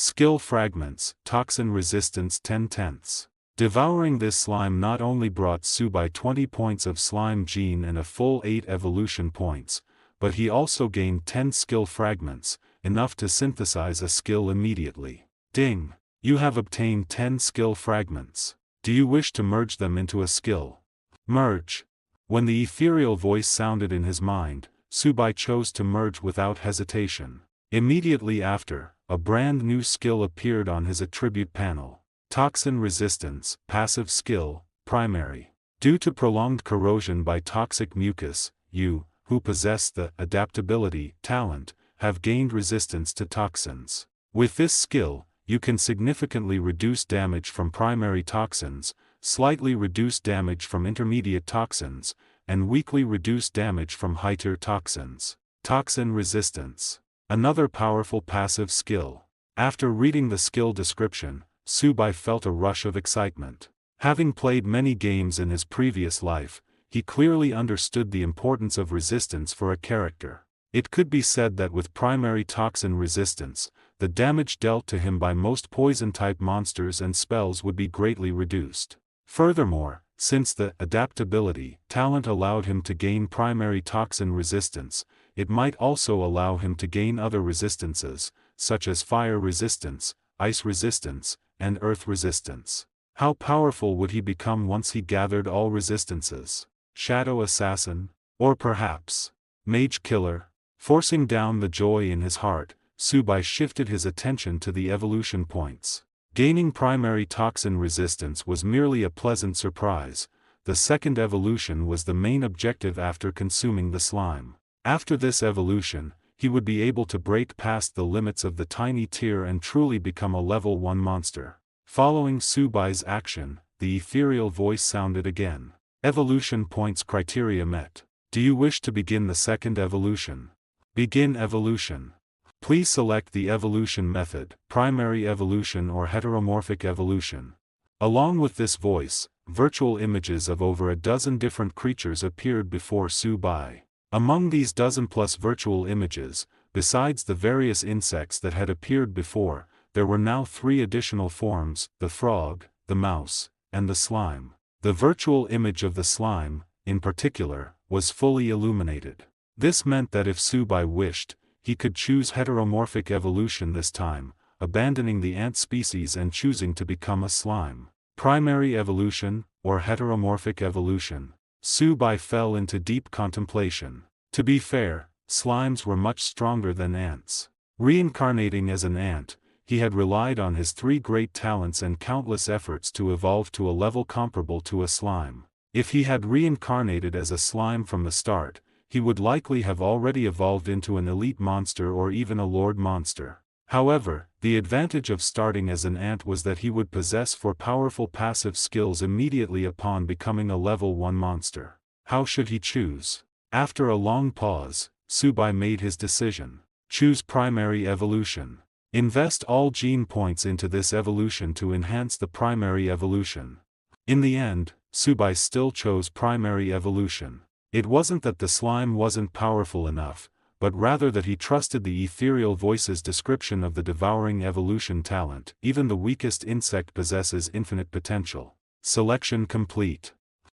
Skill fragments, toxin resistance 10/10. Devouring this slime not only brought Subai 20 points of slime gene and a full 8 evolution points, but he also gained 10 skill fragments, enough to synthesize a skill immediately. Ding! You have obtained 10 skill fragments. Do you wish to merge them into a skill? Merge. When the ethereal voice sounded in his mind, Subai chose to merge without hesitation. Immediately after, a brand new skill appeared on his attribute panel. Toxin resistance, passive skill, primary. Due to prolonged corrosion by toxic mucus, you, who possess the adaptability talent, have gained resistance to toxins. With this skill, you can significantly reduce damage from primary toxins, slightly reduce damage from intermediate toxins, and weakly reduce damage from higher toxins. Toxin resistance. Another powerful passive skill. After reading the skill description, Subai felt a rush of excitement. Having played many games in his previous life, he clearly understood the importance of resistance for a character. It could be said that with primary toxin resistance, the damage dealt to him by most poison-type monsters and spells would be greatly reduced. Furthermore, since the adaptability talent allowed him to gain primary toxin resistance, it might also allow him to gain other resistances, such as fire resistance, ice resistance, and earth resistance. How powerful would he become once he gathered all resistances? Shadow Assassin? Or perhaps Mage Killer? Forcing down the joy in his heart, Subai shifted his attention to the evolution points. Gaining primary toxin resistance was merely a pleasant surprise. The second evolution was the main objective after consuming the slime. After this evolution, he would be able to break past the limits of the tiny tier and truly become a level 1 monster. Following Subai's action, the ethereal voice sounded again. Evolution points criteria met. Do you wish to begin the second evolution? Begin evolution. Please select the evolution method, primary evolution or heteromorphic evolution. Along with this voice, virtual images of over a dozen different creatures appeared before Subai. Among these dozen-plus virtual images, besides the various insects that had appeared before, there were now 3 additional forms: the frog, the mouse, and the slime. The virtual image of the slime, in particular, was fully illuminated. This meant that if Subai wished, he could choose heteromorphic evolution this time, abandoning the ant species and choosing to become a slime. Primary evolution, or heteromorphic evolution. Subai fell into deep contemplation. To be fair, slimes were much stronger than ants. Reincarnating as an ant, he had relied on his 3 great talents and countless efforts to evolve to a level comparable to a slime. If he had reincarnated as a slime from the start, he would likely have already evolved into an elite monster or even a lord monster. However, the advantage of starting as an ant was that he would possess 4 powerful passive skills immediately upon becoming a level 1 monster. How should he choose? After a long pause, Subai made his decision. Choose primary evolution. Invest all gene points into this evolution to enhance the primary evolution. In the end, Subai still chose primary evolution. It wasn't that the slime wasn't powerful enough, but rather that he trusted the ethereal voice's description of the devouring evolution talent. Even the weakest insect possesses infinite potential. Selection complete.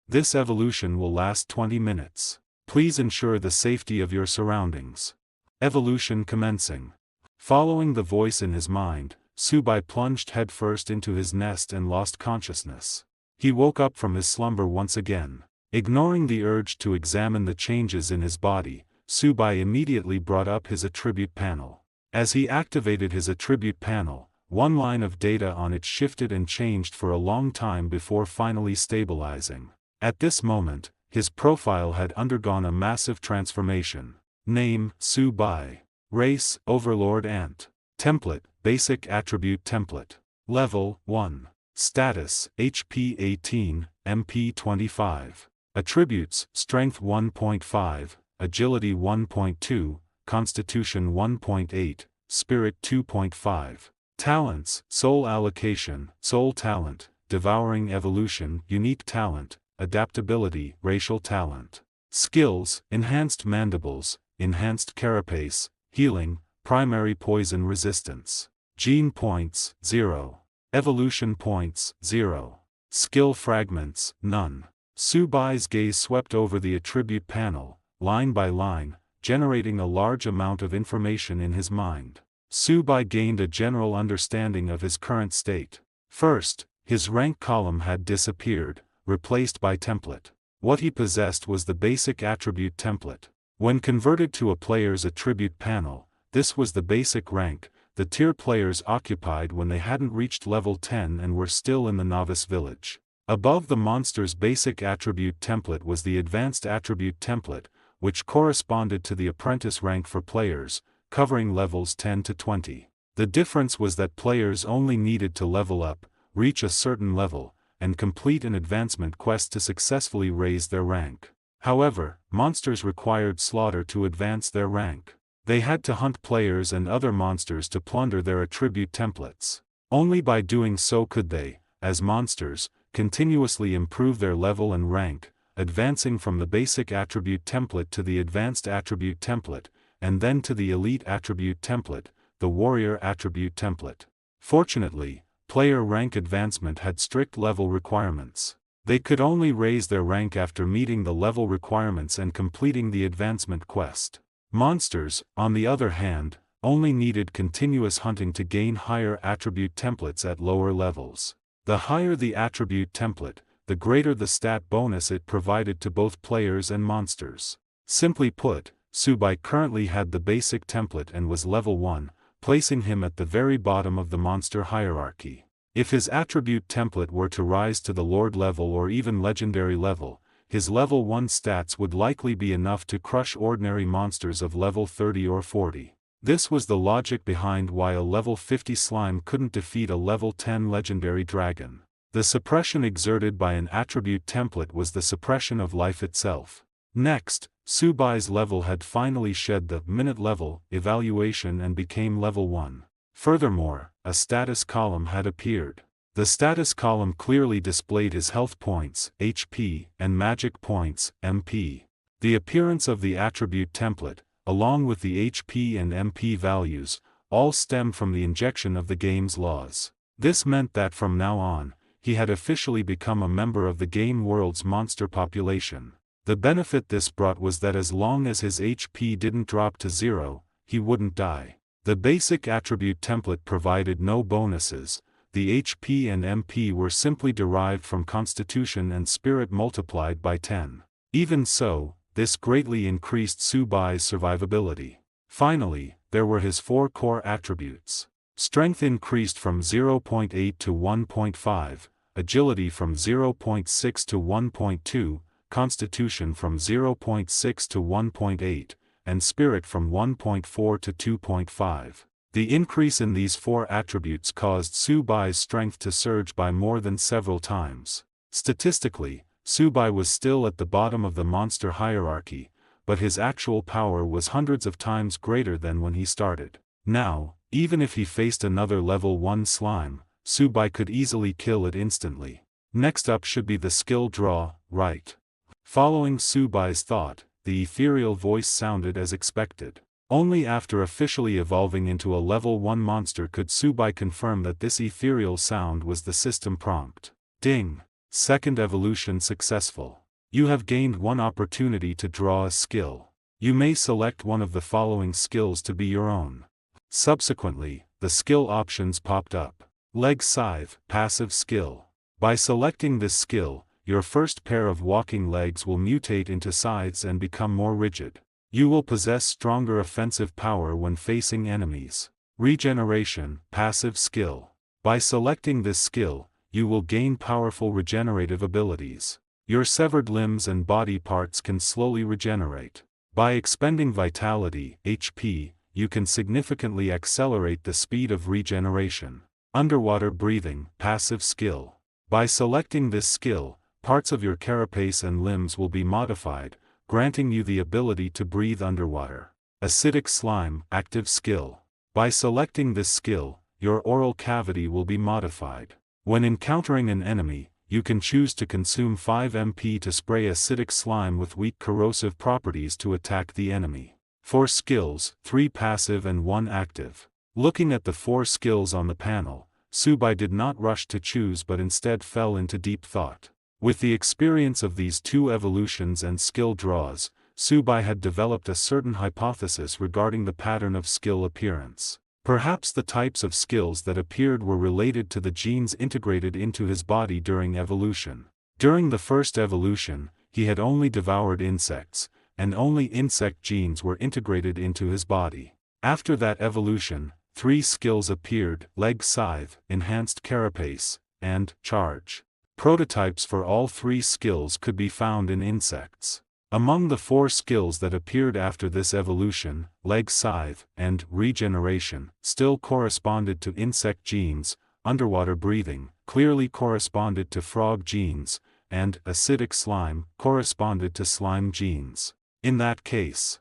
This evolution will last 20 minutes. Please ensure the safety of your surroundings. Evolution commencing. Following the voice in his mind, Subai plunged headfirst into his nest and lost consciousness. He woke up from his slumber once again. Ignoring the urge to examine the changes in his body, Subai immediately brought up his attribute panel. As he activated his attribute panel, one line of data on it shifted and changed for a long time before finally stabilizing. At this moment, his profile had undergone a massive transformation. Name: Subai. Race: Overlord Ant. Template: Basic Attribute Template. Level: 1. Status: HP 18, MP 25. Attributes: Strength 1.5, Agility 1.2, Constitution 1.8, Spirit 2.5. Talents: Soul Allocation, Soul Talent, Devouring Evolution, Unique Talent, Adaptability, Racial Talent. Skills: Enhanced Mandibles, Enhanced Carapace, Healing, Primary Poison Resistance. Gene points, 0. Evolution points, 0. Skill fragments, none. Subai's gaze swept over the attribute panel, line by line, generating a large amount of information in his mind. Subai gained a general understanding of his current state. First, his rank column had disappeared, replaced by template. What he possessed was the basic attribute template. When converted to a player's attribute panel, this was the basic rank, the tier players occupied when they hadn't reached level 10 and were still in the novice village. Above the monster's basic attribute template was the advanced attribute template, which corresponded to the apprentice rank for players, covering levels 10 to 20. The difference was that players only needed to level up, reach a certain level, and complete an advancement quest to successfully raise their rank. However, monsters required slaughter to advance their rank. They had to hunt players and other monsters to plunder their attribute templates. Only by doing so could they, as monsters, continuously improve their level and rank, advancing from the basic attribute template to the advanced attribute template, and then to the elite attribute template, the warrior attribute template. Fortunately, player rank advancement had strict level requirements. They could only raise their rank after meeting the level requirements and completing the advancement quest. Monsters, on the other hand, only needed continuous hunting to gain higher attribute templates at lower levels. The higher the attribute template, the greater the stat bonus it provided to both players and monsters. Simply put, Subai currently had the basic template and was level 1, placing him at the very bottom of the monster hierarchy. If his attribute template were to rise to the Lord level or even legendary level, his level 1 stats would likely be enough to crush ordinary monsters of level 30 or 40. This was the logic behind why a level 50 slime couldn't defeat a level 10 legendary dragon. The suppression exerted by an attribute template was the suppression of life itself. Next, Subai's level had finally shed the minute level evaluation and became level 1. Furthermore, a status column had appeared. The status column clearly displayed his health points, HP, and magic points, MP. The appearance of the attribute template, along with the HP and MP values, all stem from the injection of the game's laws. This meant that from now on, he had officially become a member of the game world's monster population. The benefit this brought was that as long as his HP didn't drop to 0, he wouldn't die. The basic attribute template provided no bonuses. The HP and MP were simply derived from constitution and spirit multiplied by 10. Even so, this greatly increased Subai's survivability. Finally, there were his 4 core attributes. Strength increased from 0.8 to 1.5, agility from 0.6 to 1.2, constitution from 0.6 to 1.8, and spirit from 1.4 to 2.5. The increase in these 4 attributes caused Subai's strength to surge by more than several times. Statistically, Subai was still at the bottom of the monster hierarchy, but his actual power was hundreds of times greater than when he started. Now, even if he faced another level 1 slime, Subai could easily kill it instantly. Next up should be the skill draw, right? Following Subai's thought, the ethereal voice sounded as expected. Only after officially evolving into a level 1 monster could Subai confirm that this ethereal sound was the system prompt. Ding! Second evolution successful. You have gained 1 opportunity to draw a skill. You may select one of the following skills to be your own. Subsequently, the skill options popped up. Leg Scythe, passive skill. By selecting this skill, your first pair of walking legs will mutate into scythes and become more rigid. You will possess stronger offensive power when facing enemies. Regeneration, passive skill. By selecting this skill, you will gain powerful regenerative abilities. Your severed limbs and body parts can slowly regenerate. By expending vitality, HP, you can significantly accelerate the speed of regeneration. Underwater breathing, passive skill. By selecting this skill, parts of your carapace and limbs will be modified, granting you the ability to breathe underwater. Acidic slime, active skill. By selecting this skill, your oral cavity will be modified. When encountering an enemy, you can choose to consume 5 MP to spray acidic slime with weak corrosive properties to attack the enemy. 4 skills, 3 passive and 1 active. Looking at the 4 skills on the panel, Subai did not rush to choose but instead fell into deep thought. With the experience of these 2 evolutions and skill draws, Subai had developed a certain hypothesis regarding the pattern of skill appearance. Perhaps the types of skills that appeared were related to the genes integrated into his body during evolution. During the first evolution, he had only devoured insects, and only insect genes were integrated into his body. After that evolution, 3 skills appeared: leg scythe, enhanced carapace, and charge. Prototypes for all 3 skills could be found in insects. Among the 4 skills that appeared after this evolution, leg scythe and regeneration still corresponded to insect genes, underwater breathing clearly corresponded to frog genes, and acidic slime corresponded to slime genes. In that case,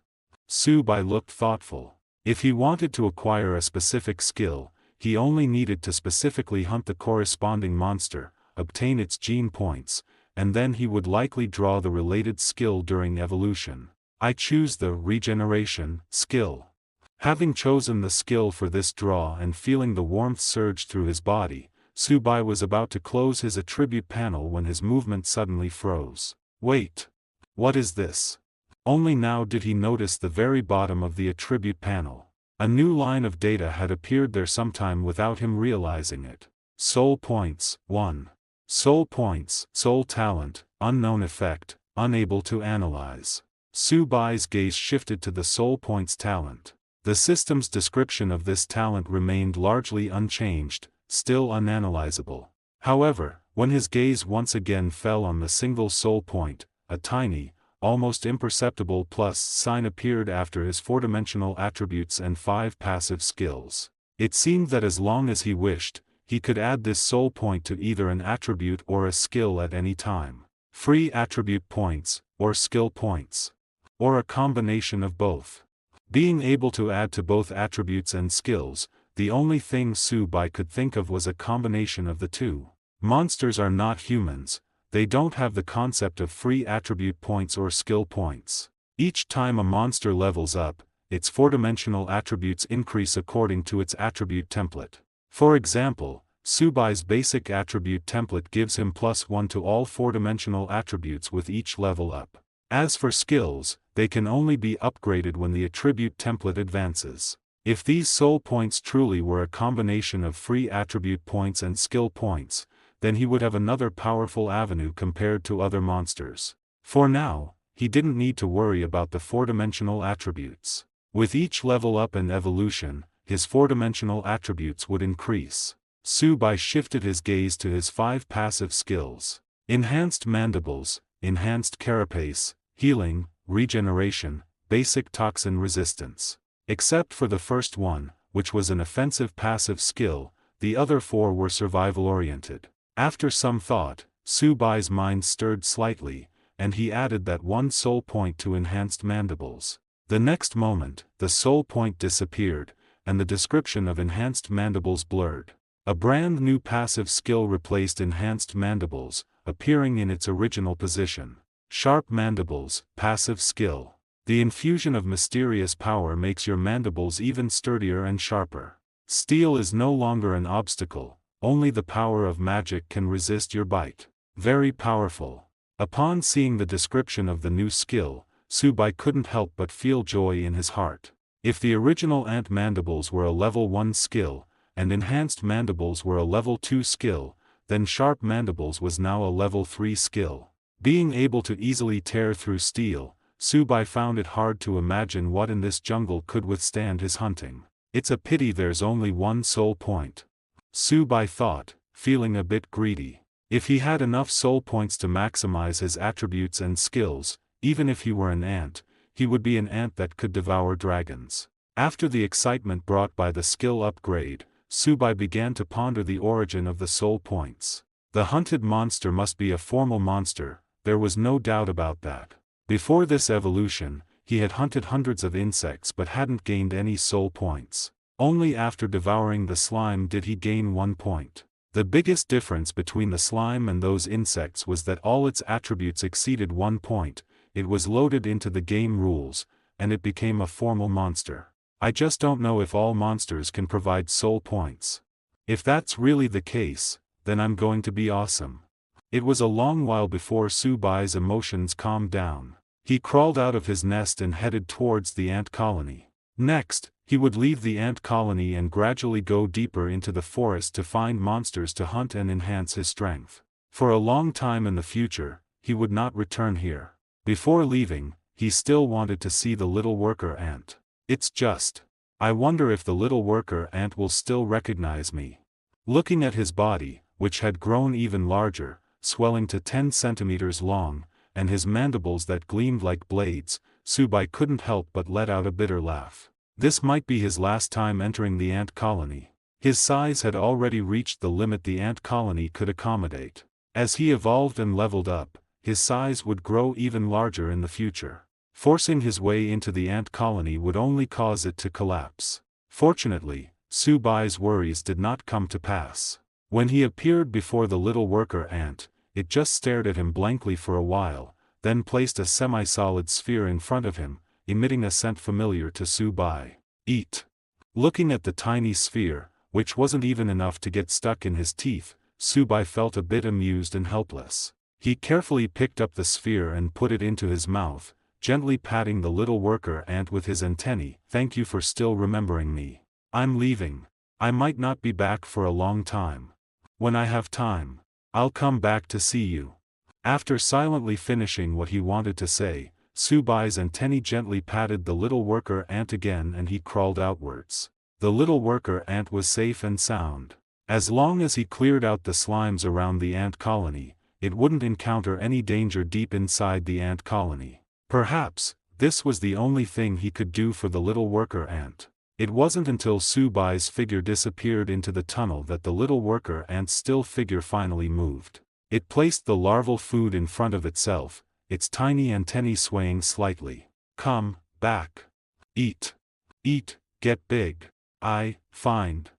Subai looked thoughtful. If he wanted to acquire a specific skill, he only needed to specifically hunt the corresponding monster, obtain its gene points, and then he would likely draw the related skill during evolution. I choose the regeneration skill. Having chosen the skill for this draw and feeling the warmth surge through his body, Subai was about to close his attribute panel when his movement suddenly froze. Wait! What is this? Only now did he notice the very bottom of the attribute panel. A new line of data had appeared there sometime without him realizing it. Soul points, 1. Soul points, soul talent, unknown effect, unable to analyze. Subai's gaze shifted to the soul points talent. The system's description of this talent remained largely unchanged, still unanalyzable. However, when his gaze once again fell on the single soul point, a tiny, almost imperceptible plus sign appeared after his 4-dimensional attributes and 5 passive skills. It seemed that as long as he wished, he could add this soul point to either an attribute or a skill at any time. Free attribute points, or skill points. Or a combination of both. Being able to add to both attributes and skills, the only thing Subai could think of was a combination of the 2. Monsters are not humans, they don't have the concept of free attribute points or skill points. Each time a monster levels up, its 4-dimensional attributes increase according to its attribute template. For example, Subai's basic attribute template gives him +1 to all 4-dimensional attributes with each level up. As for skills, they can only be upgraded when the attribute template advances. If these soul points truly were a combination of free attribute points and skill points, then he would have another powerful avenue compared to other monsters. For now, he didn't need to worry about the 4-dimensional attributes. With each level up and evolution, his 4-dimensional attributes would increase. Subai shifted his gaze to his 5 passive skills. Enhanced mandibles, enhanced carapace, healing, regeneration, basic toxin resistance. Except for the first one, which was an offensive passive skill, the other 4 were survival-oriented. After some thought, Subai's mind stirred slightly, and he added that 1 soul point to enhanced mandibles. The next moment, the soul point disappeared, and the description of enhanced mandibles blurred. A brand new passive skill replaced enhanced mandibles, appearing in its original position. Sharp mandibles, passive skill. The infusion of mysterious power makes your mandibles even sturdier and sharper. Steel is no longer an obstacle, only the power of magic can resist your bite. Very powerful. Upon seeing the description of the new skill, Subai couldn't help but feel joy in his heart. If the original ant mandibles were a level 1 skill, and enhanced mandibles were a level 2 skill, then sharp mandibles was now a level 3 skill. Being able to easily tear through steel, Subai found it hard to imagine what in this jungle could withstand his hunting. It's a pity there's only 1 soul point. Subai thought, feeling a bit greedy. If he had enough soul points to maximize his attributes and skills, even if he were an ant, he would be an ant that could devour dragons. After the excitement brought by the skill upgrade, Subai began to ponder the origin of the soul points. The hunted monster must be a formal monster, there was no doubt about that. Before this evolution, he had hunted hundreds of insects but hadn't gained any soul points. Only after devouring the slime did he gain 1 point. The biggest difference between the slime and those insects was that all its attributes exceeded 1 point, it was loaded into the game rules, and it became a formal monster. I just don't know if all monsters can provide soul points. If that's really the case, then I'm going to be awesome. It was a long while before Su Bai's emotions calmed down. He crawled out of his nest and headed towards the ant colony. Next, he would leave the ant colony and gradually go deeper into the forest to find monsters to hunt and enhance his strength. For a long time in the future, he would not return here. Before leaving, he still wanted to see the little worker ant. I wonder if the little worker ant will still recognize me. Looking at his body, which had grown even larger, swelling to 10 centimeters long, and his mandibles that gleamed like blades, Su Bai couldn't help but let out a bitter laugh. This might be his last time entering the ant colony. His size had already reached the limit the ant colony could accommodate. As he evolved and leveled up, his size would grow even larger in the future. Forcing his way into the ant colony would only cause it to collapse. Fortunately, Su Bai's worries did not come to pass. When he appeared before the little worker ant, it just stared at him blankly for a while, then placed a semi-solid sphere in front of him, emitting a scent familiar to Su Bai. Eat. Looking at the tiny sphere, which wasn't even enough to get stuck in his teeth, Su Bai felt a bit amused and helpless. He carefully picked up the sphere and put it into his mouth, gently patting the little worker ant with his antennae. Thank you for still remembering me. I'm leaving. I might not be back for a long time. When I have time, I'll come back to see you. After silently finishing what he wanted to say, Su Bai's antennae gently patted the little worker ant again and he crawled outwards. The little worker ant was safe and sound. As long as he cleared out the slimes around the ant colony, it wouldn't encounter any danger deep inside the ant colony. Perhaps, this was the only thing he could do for the little worker ant. It wasn't until Su Bai's figure disappeared into the tunnel that the little worker ant's still figure finally moved. It placed the larval food in front of itself, its tiny antennae swaying slightly. Come back. Eat. Eat, get big. Find.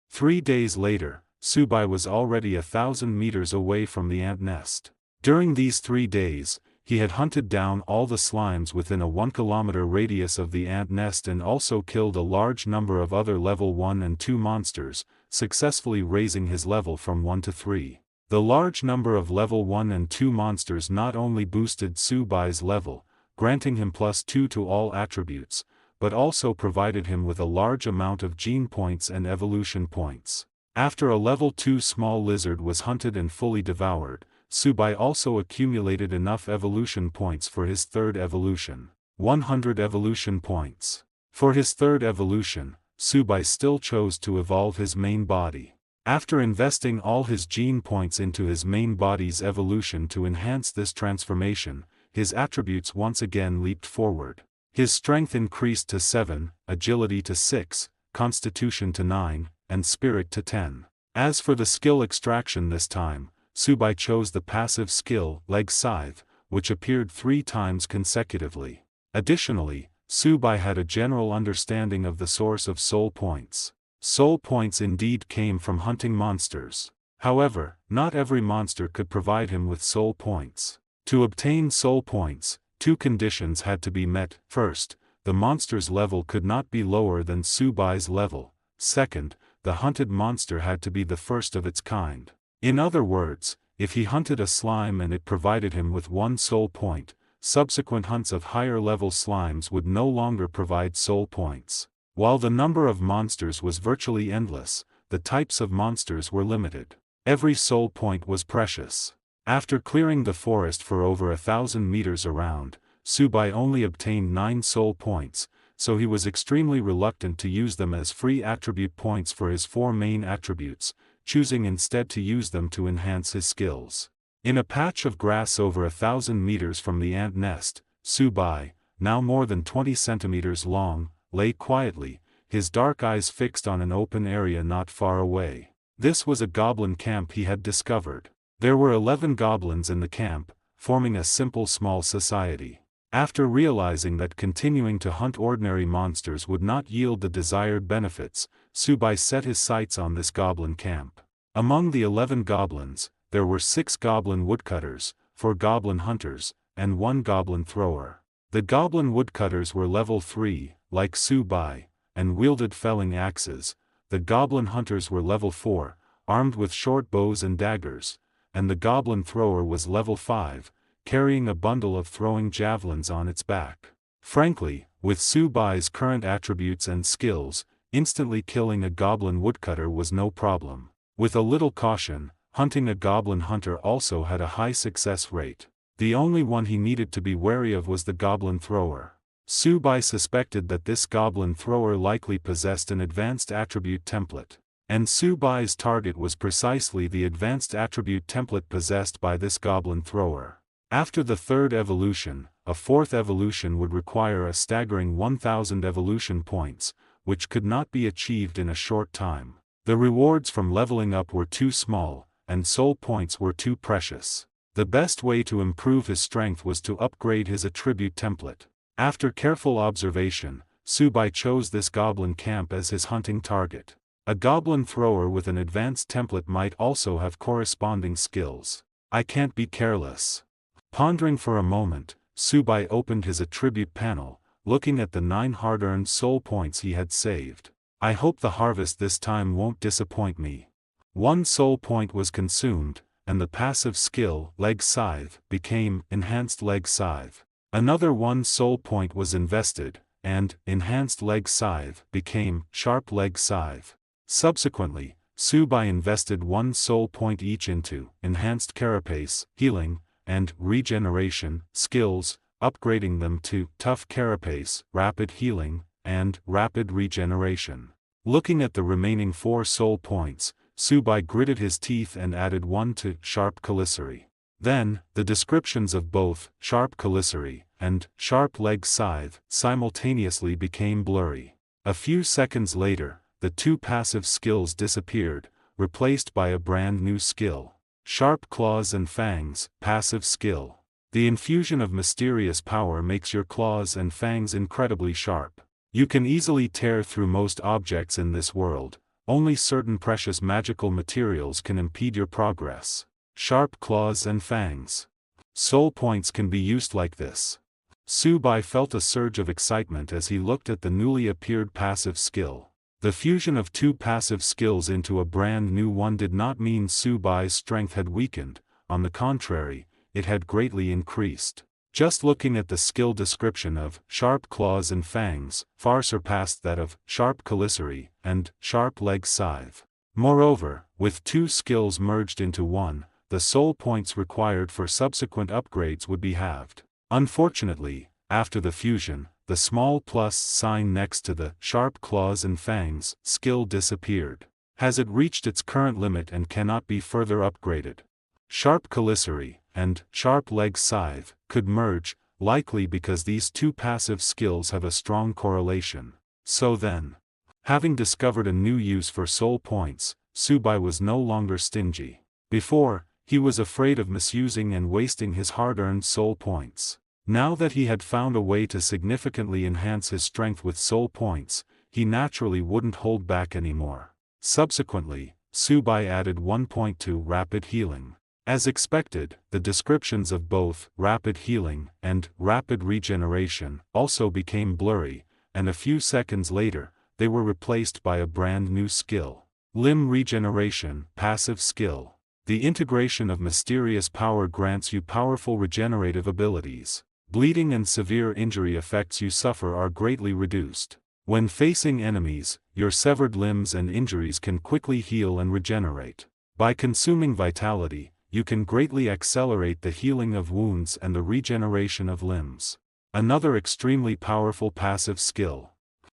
3 days later, Su Bai was already 1,000 meters away from the ant nest. During these 3 days, he had hunted down all the slimes within a 1-kilometer radius of the ant nest and also killed a large number of other level 1 and 2 monsters, successfully raising his level from 1 to 3. The large number of level 1 and 2 monsters not only boosted Su Bai's level, granting him +2 to all attributes, but also provided him with a large amount of gene points and evolution points. After a level 2 small lizard was hunted and fully devoured, Su Bai also accumulated enough evolution points for his third evolution. 100 evolution points. For his third evolution, Su Bai still chose to evolve his main body. After investing all his gene points into his main body's evolution to enhance this transformation, his attributes once again leaped forward. His strength increased to 7, agility to 6, constitution to 9, and spirit to 10. As for the skill extraction this time, Su Bai chose the passive skill, Leg Scythe, which appeared 3 times consecutively. Additionally, Su Bai had a general understanding of the source of soul points. Soul points indeed came from hunting monsters. However, not every monster could provide him with soul points. To obtain soul points, 2 conditions had to be met. First, the monster's level could not be lower than Su Bai's level. Second, the hunted monster had to be the first of its kind. In other words, if he hunted a slime and it provided him with 1 soul point, subsequent hunts of higher-level slimes would no longer provide soul points. While the number of monsters was virtually endless, the types of monsters were limited. Every soul point was precious. After clearing the forest for over 1,000 meters around, Su Bai only obtained 9 soul points, so he was extremely reluctant to use them as free attribute points for his 4 main attributes, choosing instead to use them to enhance his skills. In a patch of grass over 1,000 meters from the ant nest, Su Bai, now more than 20 centimeters long, lay quietly, his dark eyes fixed on an open area not far away. This was a goblin camp he had discovered. There were 11 goblins in the camp, forming a simple small society. After realizing that continuing to hunt ordinary monsters would not yield the desired benefits, Su Bai set his sights on this goblin camp. Among the 11 goblins, there were 6 goblin woodcutters, 4 goblin hunters, and 1 goblin thrower. The goblin woodcutters were level 3, like Su Bai, and wielded felling axes. The goblin hunters were level 4, armed with short bows and daggers, and the goblin thrower was level 5, carrying a bundle of throwing javelins on its back. Frankly, with Su Bai's current attributes and skills, instantly killing a goblin woodcutter was no problem. With a little caution, hunting a goblin hunter also had a high success rate. The only one he needed to be wary of was the goblin thrower. Su Bai suspected that this goblin thrower likely possessed an advanced attribute template. And Su Bai's target was precisely the advanced attribute template possessed by this goblin thrower. After the third evolution, a fourth evolution would require a staggering 1,000 evolution points, which could not be achieved in a short time. The rewards from leveling up were too small, and soul points were too precious. The best way to improve his strength was to upgrade his attribute template. After careful observation, Su Bai chose this goblin camp as his hunting target. A goblin thrower with an advanced template might also have corresponding skills. I can't be careless. Pondering for a moment, Su Bai opened his attribute panel, looking at the 9 hard-earned soul points he had saved. I hope the harvest this time won't disappoint me. 1 soul point was consumed, and the passive skill, Leg Scythe, became Enhanced Leg Scythe. Another 1 soul point was invested, and Enhanced Leg Scythe became Sharp Leg Scythe. Subsequently, Su Bai invested 1 soul point each into Enhanced Carapace, Healing, and Regeneration skills, upgrading them to Tough Carapace, Rapid Healing, and Rapid Regeneration. Looking at the remaining 4 soul points, Su Bai gritted his teeth and added 1 to Sharp Calicary. Then, the descriptions of both Sharp Calicary and Sharp Leg Scythe simultaneously became blurry. A few seconds later, the 2 passive skills disappeared, replaced by a brand new skill. Sharp Claws and Fangs, passive skill. The infusion of mysterious power makes your claws and fangs incredibly sharp. You can easily tear through most objects in this world. Only certain precious magical materials can impede your progress. Sharp Claws and Fangs. Soul points can be used like this. Su Bai felt a surge of excitement as he looked at the newly appeared passive skill. The fusion of 2 passive skills into a brand new one did not mean Su Bai's strength had weakened, on the contrary, it had greatly increased. Just looking at the skill description of Sharp Claws and Fangs far surpassed that of Sharp Calicary and Sharp Leg Scythe. Moreover, with 2 skills merged into one, the soul points required for subsequent upgrades would be halved. Unfortunately, after the fusion, the small plus sign next to the Sharp Claws and Fangs skill disappeared. Has it reached its current limit and cannot be further upgraded? Sharp Calicary and Sharp Leg Scythe could merge, likely because these 2 passive skills have a strong correlation. So then, having discovered a new use for soul points, Su Bai was no longer stingy. Before, he was afraid of misusing and wasting his hard-earned soul points. Now that he had found a way to significantly enhance his strength with soul points, he naturally wouldn't hold back anymore. Subsequently, Su Bai added 1 point to Rapid Healing. As expected, the descriptions of both Rapid Healing and Rapid Regeneration also became blurry, and a few seconds later, they were replaced by a brand new skill. Limb Regeneration, passive skill. The integration of mysterious power grants you powerful regenerative abilities. Bleeding and severe injury effects you suffer are greatly reduced. When facing enemies, your severed limbs and injuries can quickly heal and regenerate. By consuming vitality, you can greatly accelerate the healing of wounds and the regeneration of limbs. Another extremely powerful passive skill.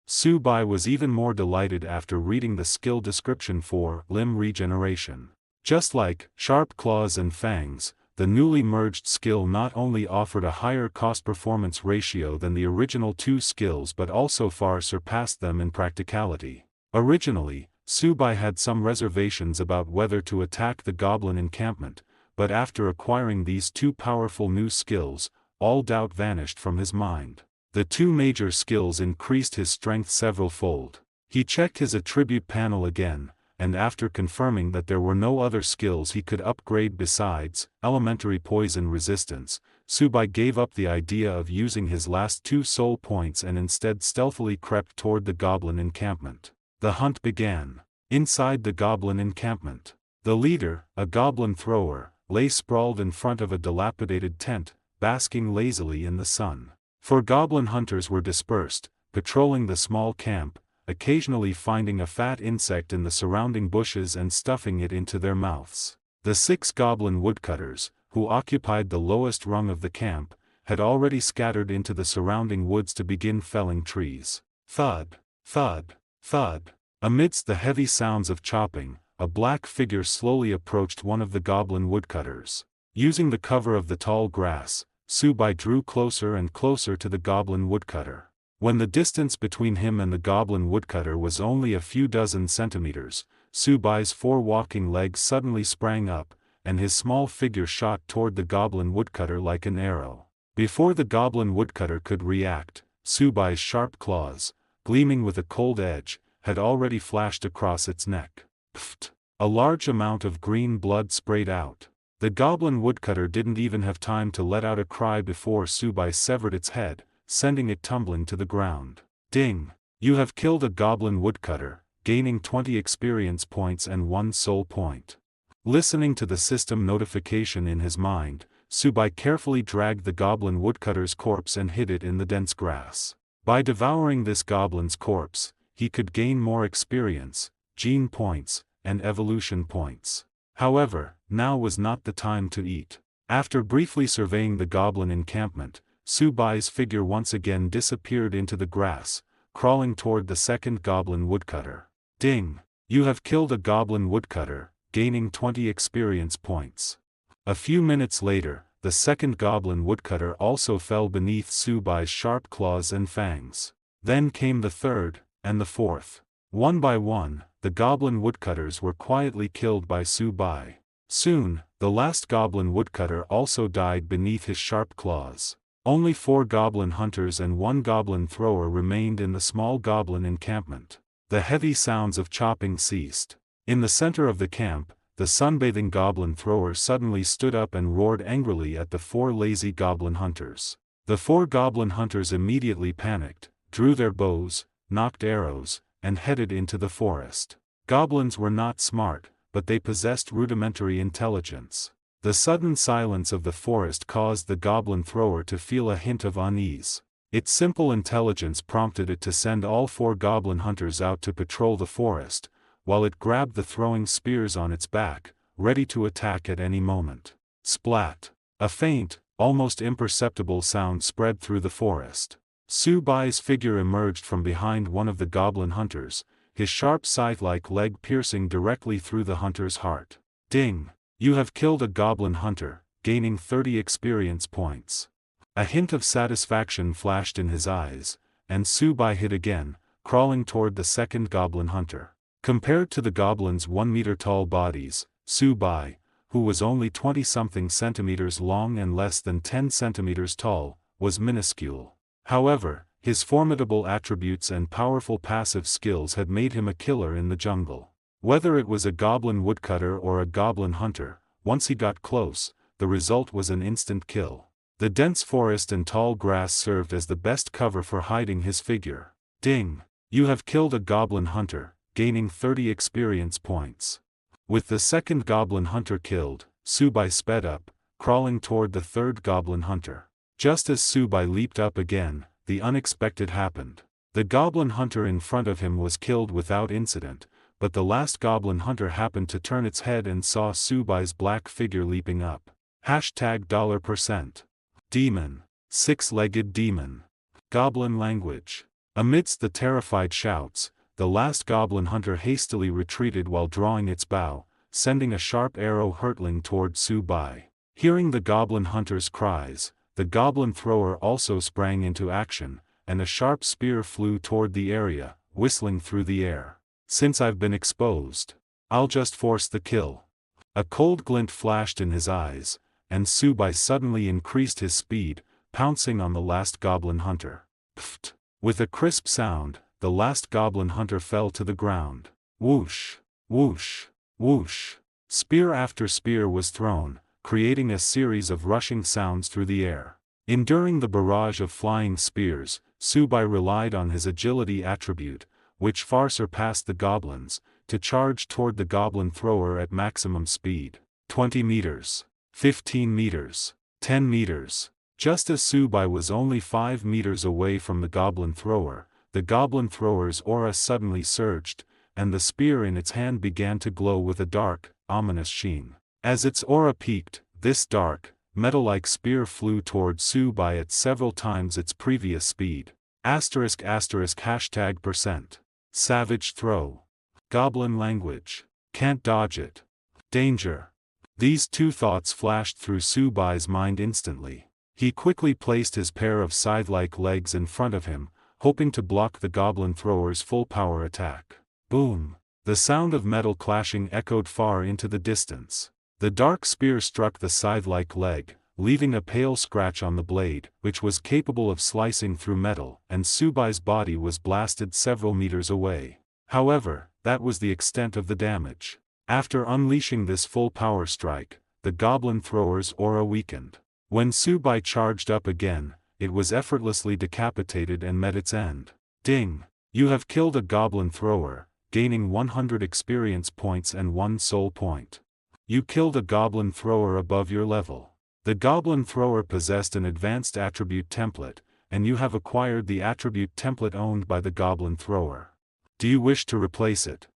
Su Bai was even more delighted after reading the skill description for Limb Regeneration. Just like Sharp Claws and Fangs, the newly merged skill not only offered a higher cost-performance ratio than the original 2 skills but also far surpassed them in practicality. Originally, Su Bai had some reservations about whether to attack the goblin encampment, but after acquiring these 2 powerful new skills, all doubt vanished from his mind. The 2 major skills increased his strength several-fold. He checked his attribute panel again, and after confirming that there were no other skills he could upgrade besides elementary poison resistance, Subai gave up the idea of using his last 2 soul points and instead stealthily crept toward the goblin encampment. The hunt began. Inside the goblin encampment, the leader, a goblin thrower, lay sprawled in front of a dilapidated tent, basking lazily in the sun. 4 goblin hunters were dispersed, patrolling the small camp, occasionally finding a fat insect in the surrounding bushes and stuffing it into their mouths. The 6 goblin woodcutters, who occupied the lowest rung of the camp, had already scattered into the surrounding woods to begin felling trees. Thud, thud, thud. Amidst the heavy sounds of chopping, a black figure slowly approached one of the goblin woodcutters. Using the cover of the tall grass, Subai drew closer and closer to the goblin woodcutter. When the distance between him and the goblin woodcutter was only a few dozen centimeters, Subai's 4 walking legs suddenly sprang up, and his small figure shot toward the goblin woodcutter like an arrow. Before the goblin woodcutter could react, Subai's sharp claws, gleaming with a cold edge, had already flashed across its neck. Pfft! A large amount of green blood sprayed out. The goblin woodcutter didn't even have time to let out a cry before Subai severed its head, sending it tumbling to the ground. Ding! You have killed a goblin woodcutter, gaining 20 experience points and 1 soul point. Listening to the system notification in his mind, Subai carefully dragged the goblin woodcutter's corpse and hid it in the dense grass. By devouring this goblin's corpse, he could gain more experience, gene points, and evolution points. However, now was not the time to eat. After briefly surveying the goblin encampment, Subai's figure once again disappeared into the grass, crawling toward the second goblin woodcutter. Ding! You have killed a goblin woodcutter, gaining 20 experience points. A few minutes later, the second goblin woodcutter also fell beneath Subai's sharp claws and fangs. Then came the third, and the fourth. One by one, the goblin woodcutters were quietly killed by Subai. Soon, the last goblin woodcutter also died beneath his sharp claws. Only 4 goblin hunters and 1 goblin thrower remained in the small goblin encampment. The heavy sounds of chopping ceased. In the center of the camp, the sunbathing goblin thrower suddenly stood up and roared angrily at the 4 lazy goblin hunters. The 4 goblin hunters immediately panicked, drew their bows, nocked arrows, and headed into the forest. Goblins were not smart, but they possessed rudimentary intelligence. The sudden silence of the forest caused the goblin thrower to feel a hint of unease. Its simple intelligence prompted it to send all 4 goblin hunters out to patrol the forest, while it grabbed the throwing spears on its back, ready to attack at any moment. Splat! A faint, almost imperceptible sound spread through the forest. Subai's figure emerged from behind one of the goblin hunters, his sharp scythe-like leg piercing directly through the hunter's heart. Ding! You have killed a goblin hunter, gaining 30 experience points. A hint of satisfaction flashed in his eyes, and Subai hid again, crawling toward the second goblin hunter. Compared to the goblin's 1-meter-tall bodies, Subai, who was only 20-something centimeters long and less than 10 centimeters tall, was minuscule. However, his formidable attributes and powerful passive skills had made him a killer in the jungle. Whether it was a goblin woodcutter or a goblin hunter, once he got close, the result was an instant kill. The dense forest and tall grass served as the best cover for hiding his figure. Ding! You have killed a goblin hunter, gaining 30 experience points. With the second goblin hunter killed, Subai sped up, crawling toward the third goblin hunter. Just as Subai leaped up again, the unexpected happened. The goblin hunter in front of him was killed without incident, but the last goblin hunter happened to turn its head and saw Subai's black figure leaping up. $%. Demon. 6-legged demon. Goblin language. Amidst the terrified shouts, the last goblin hunter hastily retreated while drawing its bow, sending a sharp arrow hurtling toward Subai. Hearing the goblin hunter's cries, the goblin thrower also sprang into action, and a sharp spear flew toward the area, whistling through the air. Since I've been exposed, I'll just force the kill. A cold glint flashed in his eyes, and Subai suddenly increased his speed, pouncing on the last goblin hunter. Pfft! With a crisp sound, the last goblin hunter fell to the ground. Whoosh! Whoosh! Whoosh! Spear after spear was thrown, creating a series of rushing sounds through the air. Enduring the barrage of flying spears, Subai relied on his agility attribute, which far surpassed the goblins, to charge toward the goblin thrower at maximum speed. 20 meters. 15 meters. 10 meters. Just as Subai was only 5 meters away from the goblin thrower's aura suddenly surged, and the spear in its hand began to glow with a dark, ominous sheen. As its aura peaked, this dark, metal-like spear flew toward Subai at several times its previous speed. **%. Savage throw. Goblin language. Can't dodge it. Danger. These two thoughts flashed through Subai's mind instantly. He quickly placed his pair of scythe-like legs in front of him, hoping to block the goblin thrower's full-power attack. Boom! The sound of metal clashing echoed far into the distance. The dark spear struck the scythe-like leg, leaving a pale scratch on the blade, which was capable of slicing through metal, and Subai's body was blasted several meters away. However, that was the extent of the damage. After unleashing this full-power strike, the goblin thrower's aura weakened. When Subai charged up again, it was effortlessly decapitated and met its end. Ding! You have killed a goblin thrower, gaining 100 experience points and 1 soul point. You killed a goblin thrower above your level. The goblin thrower possessed an advanced attribute template, and you have acquired the attribute template owned by the goblin thrower. Do you wish to replace it?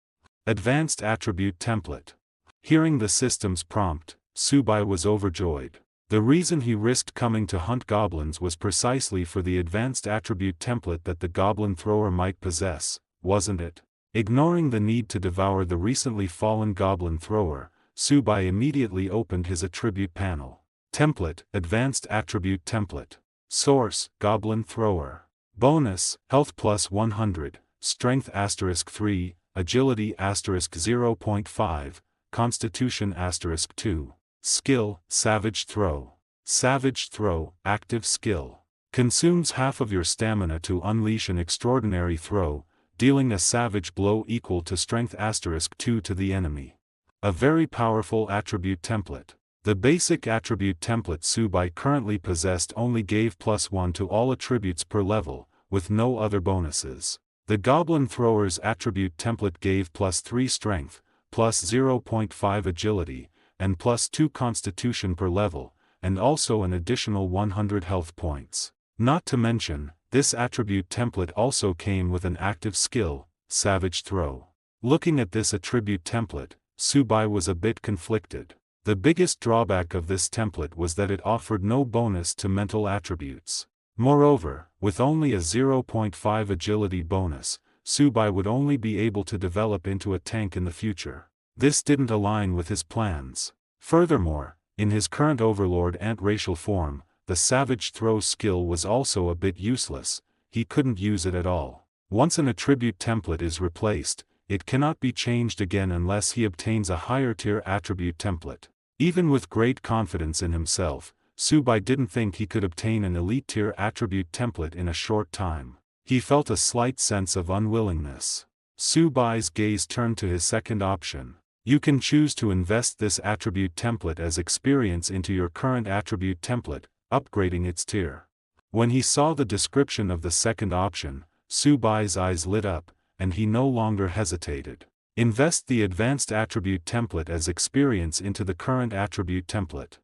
Advanced attribute template. Hearing the system's prompt, Subai was overjoyed. The reason he risked coming to hunt goblins was precisely for the advanced attribute template that the goblin thrower might possess, wasn't it? Ignoring the need to devour the recently fallen goblin thrower, Subai immediately opened his attribute panel. Template, Advanced Attribute Template. Source, Goblin Thrower. Bonus, Health plus 100, Strength *3, Agility *0.5, Constitution *2. Skill, Savage Throw. Savage Throw, Active Skill. Consumes half of your stamina to unleash an extraordinary throw, dealing a savage blow equal to Strength *2 to the enemy. A very powerful attribute template. The basic attribute template Subai currently possessed only gave +1 to all attributes per level, with no other bonuses. The goblin thrower's attribute template gave +3 strength, +0.5 agility, and +2 constitution per level, and also an additional 100 health points. Not to mention, this attribute template also came with an active skill, Savage Throw. Looking at this attribute template, Subai was a bit conflicted. The biggest drawback of this template was that it offered no bonus to mental attributes. Moreover, with only a 0.5 agility bonus, Subai would only be able to develop into a tank in the future. This didn't align with his plans. Furthermore, in his current overlord and racial form, the Savage Throw skill was also a bit useless. He couldn't use it at all. Once an attribute template is replaced, it cannot be changed again unless he obtains a higher tier attribute template. Even with great confidence in himself, Subai didn't think he could obtain an elite tier attribute template in a short time. He felt a slight sense of unwillingness. Subai's gaze turned to his second option. You can choose to invest this attribute template as experience into your current attribute template, upgrading its tier. When he saw the description of the second option, Subai's eyes lit up, and he no longer hesitated. Invest the advanced attribute template as experience into the current attribute template.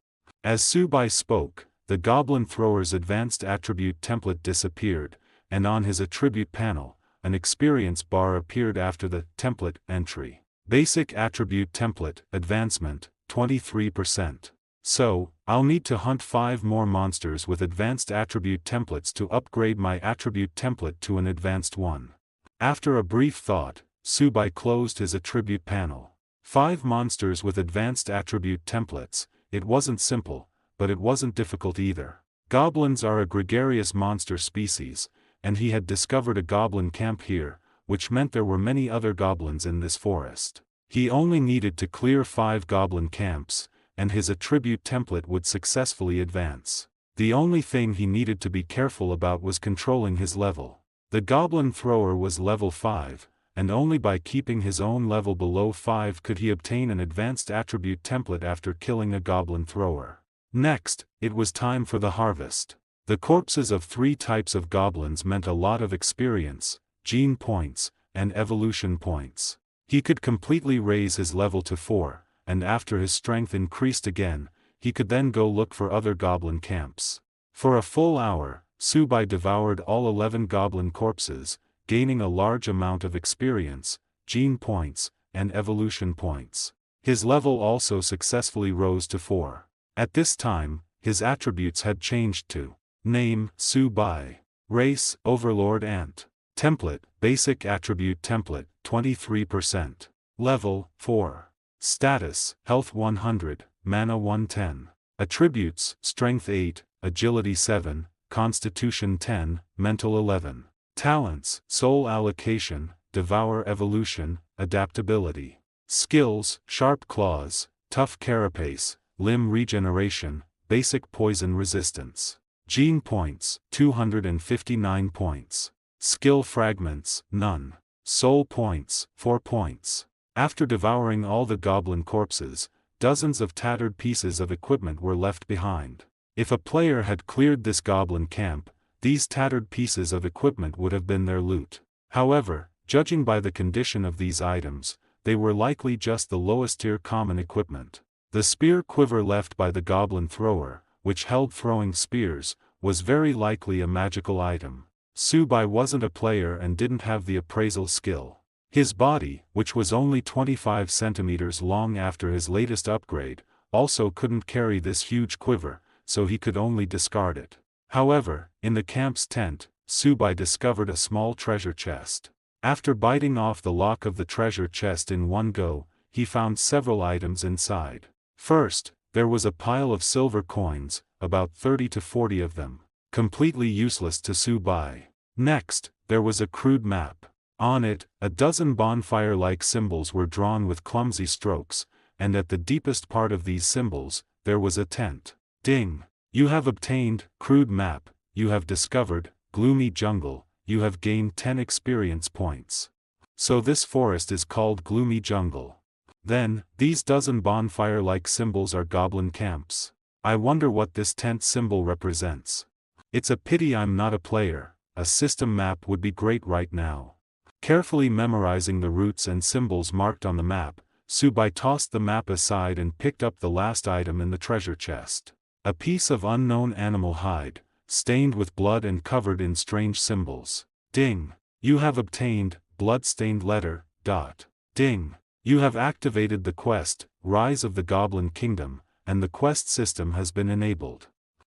As Subai spoke, the goblin thrower's advanced attribute template disappeared, and on his attribute panel, an experience bar appeared after the template entry. Basic attribute template, advancement, 23%. So, I'll need to hunt 5 more monsters with advanced attribute templates to upgrade my attribute template to an advanced one. After a brief thought, Subai closed his attribute panel. 5 monsters with advanced attribute templates. It wasn't simple, but it wasn't difficult either. Goblins are a gregarious monster species, and he had discovered a goblin camp here, which meant there were many other goblins in this forest. He only needed to clear 5 goblin camps, and his attribute template would successfully advance. The only thing he needed to be careful about was controlling his level. The goblin thrower was level 5, and only by keeping his own level below 5 could he obtain an advanced attribute template after killing a goblin thrower. Next, it was time for the harvest. The corpses of 3 types of goblins meant a lot of experience, gene points, and evolution points. He could completely raise his level to 4, and after his strength increased again, he could then go look for other goblin camps. For a full hour, Subai devoured all 11 goblin corpses, gaining a large amount of experience, gene points, and evolution points. His level also successfully rose to 4. At this time, his attributes had changed to Name, Subai. Race, Overlord Ant. Template, Basic Attribute Template, 23%. Level, 4. Status, Health 100, Mana 110. Attributes, Strength 8, Agility 7, Constitution 10, Mental 11. Talents, Soul Allocation, Devour Evolution, Adaptability. Skills, Sharp Claws, Tough Carapace, Limb Regeneration, Basic Poison Resistance. Gene Points, 259 points. Skill Fragments, none. Soul Points, 4 points. After devouring all the goblin corpses, dozens of tattered pieces of equipment were left behind. If a player had cleared this goblin camp, these tattered pieces of equipment would have been their loot. However, judging by the condition of these items, they were likely just the lowest tier common equipment. The spear quiver left by the goblin thrower, which held throwing spears, was very likely a magical item. Subai wasn't a player and didn't have the appraisal skill. His body, which was only 25 centimeters long after his latest upgrade, also couldn't carry this huge quiver, so he could only discard it. However, in the camp's tent, Subai discovered a small treasure chest. After biting off the lock of the treasure chest in one go, he found several items inside. First, there was a pile of silver coins, about 30 to 40 of them, completely useless to Subai. Next, there was a crude map. On it, a dozen bonfire-like symbols were drawn with clumsy strokes, and at the deepest part of these symbols, there was a tent. Ding! You have obtained, crude map, you have discovered, gloomy jungle, you have gained 10 experience points. So this forest is called Gloomy Jungle. Then, these dozen bonfire-like symbols are goblin camps. I wonder what this tent symbol represents. It's a pity I'm not a player, a system map would be great right now. Carefully memorizing the routes and symbols marked on the map, Subai tossed the map aside and picked up the last item in the treasure chest. A piece of unknown animal hide, stained with blood and covered in strange symbols. Ding! You have obtained, blood-stained letter, dot. Ding! You have activated the quest, Rise of the Goblin Kingdom, and the quest system has been enabled.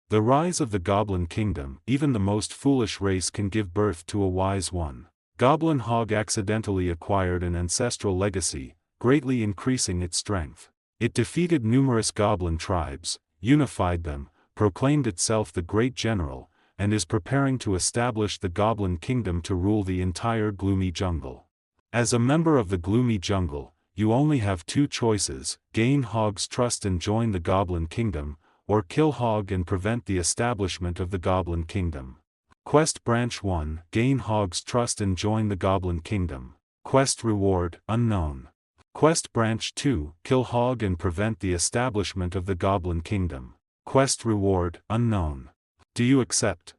The rise of the Goblin Kingdom, even the most foolish race can give birth to a wise one. Goblin Hog accidentally acquired an ancestral legacy, greatly increasing its strength. It defeated numerous goblin tribes, unified them, proclaimed itself the Great General, and is preparing to establish the Goblin Kingdom to rule the entire Gloomy Jungle. As a member of the Gloomy Jungle, you only have 2 choices: gain Hog's trust and join the Goblin Kingdom, or kill Hog and prevent the establishment of the Goblin Kingdom. Quest Branch 1: Gain Hog's trust and join the Goblin Kingdom. Quest Reward, Unknown. Quest Branch 2: Kill Hog and prevent the establishment of the Goblin Kingdom. Quest Reward, Unknown. Do you accept?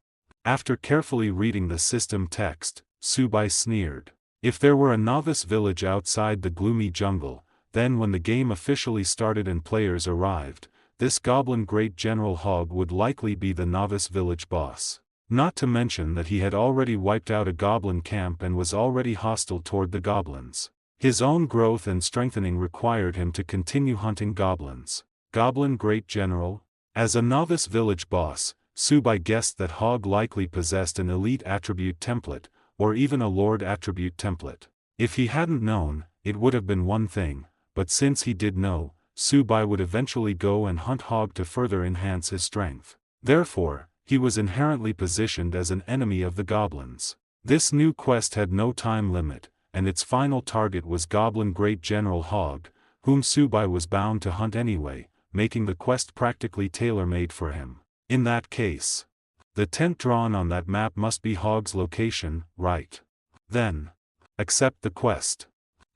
After carefully reading the system text, Subai sneered. If there were a novice village outside the Gloomy Jungle, then when the game officially started and players arrived, this Goblin Great General Hog would likely be the novice village boss. Not to mention that he had already wiped out a goblin camp and was already hostile toward the goblins. His own growth and strengthening required him to continue hunting goblins. Goblin Great General? As a novice village boss, Subai guessed that Hog likely possessed an elite attribute template, or even a lord attribute template. If he hadn't known, it would have been one thing, but since he did know, Subai would eventually go and hunt Hog to further enhance his strength. Therefore, he was inherently positioned as an enemy of the goblins. This new quest had no time limit, and its final target was Goblin Great General Hog, whom Subai was bound to hunt anyway, making the quest practically tailor-made for him. In that case, the tent drawn on that map must be Hog's location, right? Then, Accept the quest.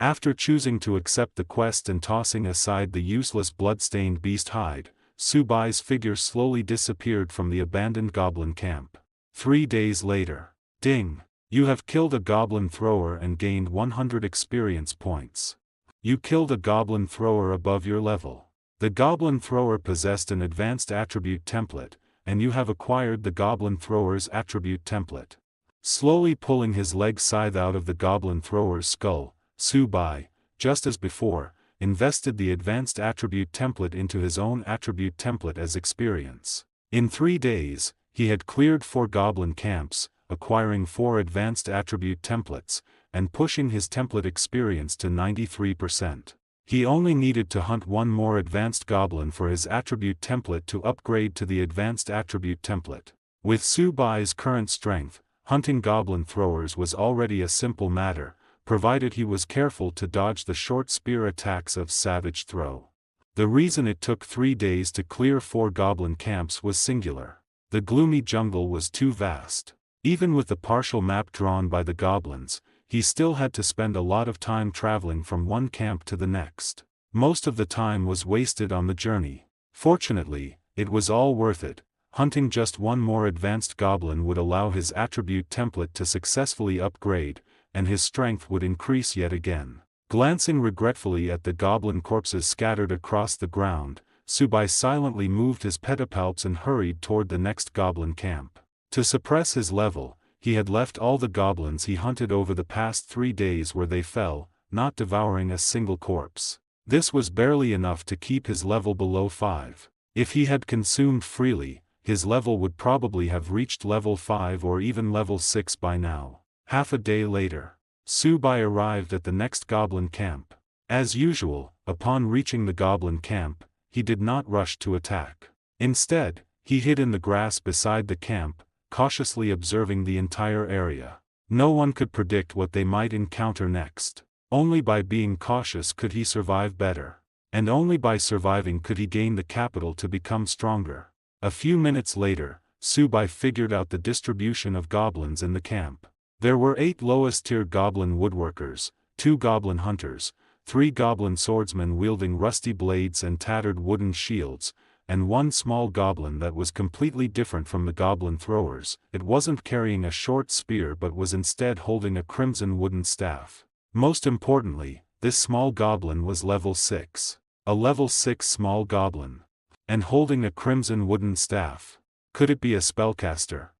After choosing to accept the quest and tossing aside the useless blood-stained beast hide, Su Bai's figure slowly disappeared from the abandoned goblin camp. 3 days later. Ding! You have killed a goblin thrower and gained 100 experience points. You killed a goblin thrower above your level. The goblin thrower possessed an advanced attribute template, and you have acquired the goblin thrower's attribute template. Slowly pulling his leg scythe out of the goblin thrower's skull, Su Bai, just as before, invested the advanced attribute template into his own attribute template as experience. In 3 days, he had cleared 4 goblin camps, acquiring 4 advanced attribute templates, and pushing his template experience to 93%. He only needed to hunt 1 more advanced goblin for his attribute template to upgrade to the advanced attribute template. With Su Bai's current strength, hunting goblin throwers was already a simple matter, provided he was careful to dodge the short spear attacks of Savage Throw. The reason it took 3 days to clear 4 goblin camps was singular. The gloomy jungle was too vast. Even with the partial map drawn by the goblins, he still had to spend a lot of time traveling from one camp to the next. Most of the time was wasted on the journey. Fortunately, it was all worth it. Hunting just 1 more advanced goblin would allow his attribute template to successfully upgrade, and his strength would increase yet again. Glancing regretfully at the goblin corpses scattered across the ground, Su Bai silently moved his pedipalps and hurried toward the next goblin camp. To suppress his level, he had left all the goblins he hunted over the past 3 days where they fell, not devouring a single corpse. This was barely enough to keep his level below 5. If he had consumed freely, his level would probably have reached level 5 or even level 6 by now. Half a day later, Su Bai arrived at the next goblin camp. As usual, upon reaching the goblin camp, he did not rush to attack. Instead, he hid in the grass beside the camp, cautiously observing the entire area. No one could predict what they might encounter next. Only by being cautious could he survive better. And only by surviving could he gain the capital to become stronger. A few minutes later, Su Bai figured out the distribution of goblins in the camp. There were 8 lowest-tier goblin woodworkers, 2 goblin hunters, 3 goblin swordsmen wielding rusty blades and tattered wooden shields, and 1 small goblin that was completely different from the goblin throwers. It wasn't carrying a short spear but was instead holding a crimson wooden staff. Most importantly, this small goblin was level 6. A level 6 small goblin. And holding a crimson wooden staff. Could it be a spellcaster?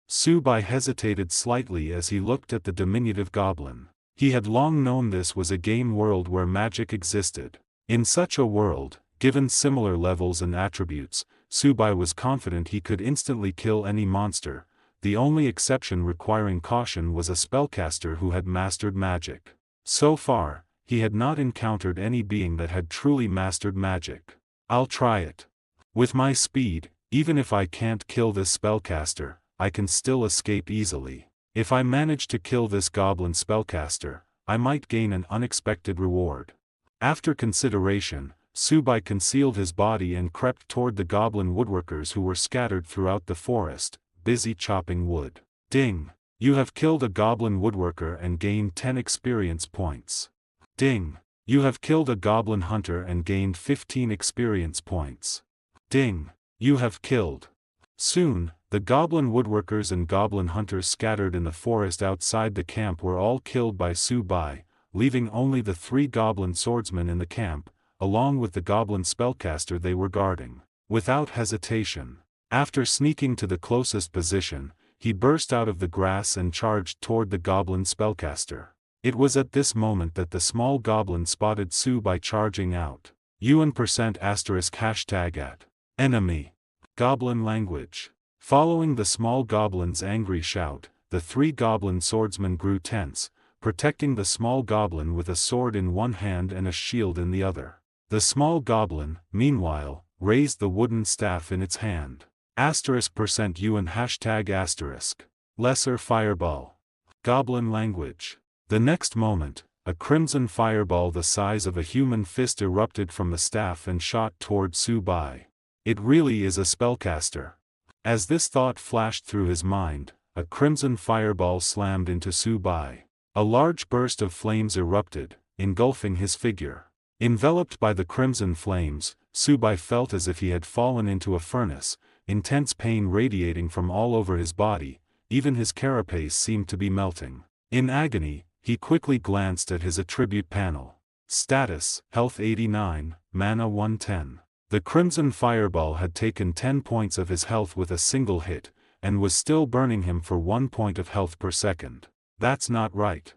Su Bai hesitated slightly as he looked at the diminutive goblin. He had long known this was a game world where magic existed. In such a world, given similar levels and attributes, Su Bai was confident he could instantly kill any monster. The only exception requiring caution was a spellcaster who had mastered magic. So far, he had not encountered any being that had truly mastered magic. I'll try it. With my speed, even if I can't kill this spellcaster, I can still escape easily. If I manage to kill this goblin spellcaster, I might gain an unexpected reward. After consideration, Su Bai concealed his body and crept toward the goblin woodworkers who were scattered throughout the forest, busy chopping wood. Ding! You have killed a goblin woodworker and gained 10 experience points. Ding! You have killed a goblin hunter and gained 15 experience points. Ding! You have killed. Soon, the goblin woodworkers and goblin hunters scattered in the forest outside the camp were all killed by Su Bai, leaving only the 3 goblin swordsmen in the camp, along with the goblin spellcaster they were guarding. Without hesitation, after sneaking to the closest position, he burst out of the grass and charged toward the goblin spellcaster. It was at this moment that the small goblin spotted Su Bai charging out. #*@ Enemy. Goblin language. Following the small goblin's angry shout, the 3 goblin swordsmen grew tense, protecting the small goblin with a sword in one hand and a shield in the other. The small goblin, meanwhile, raised the wooden staff in its hand. *%UN #*. Lesser fireball. Goblin language. The next moment, a crimson fireball the size of a human fist erupted from the staff and shot toward Su Bai. It really is a spellcaster. As this thought flashed through his mind, a crimson fireball slammed into Su Bai. A large burst of flames erupted, engulfing his figure. Enveloped by the crimson flames, Subai felt as if he had fallen into a furnace, intense pain radiating from all over his body, even his carapace seemed to be melting. In agony, he quickly glanced at his attribute panel. Status: Health 89, Mana 110. The crimson fireball had taken 10 points of his health with a single hit, and was still burning him for 1 point of health per second. That's not right.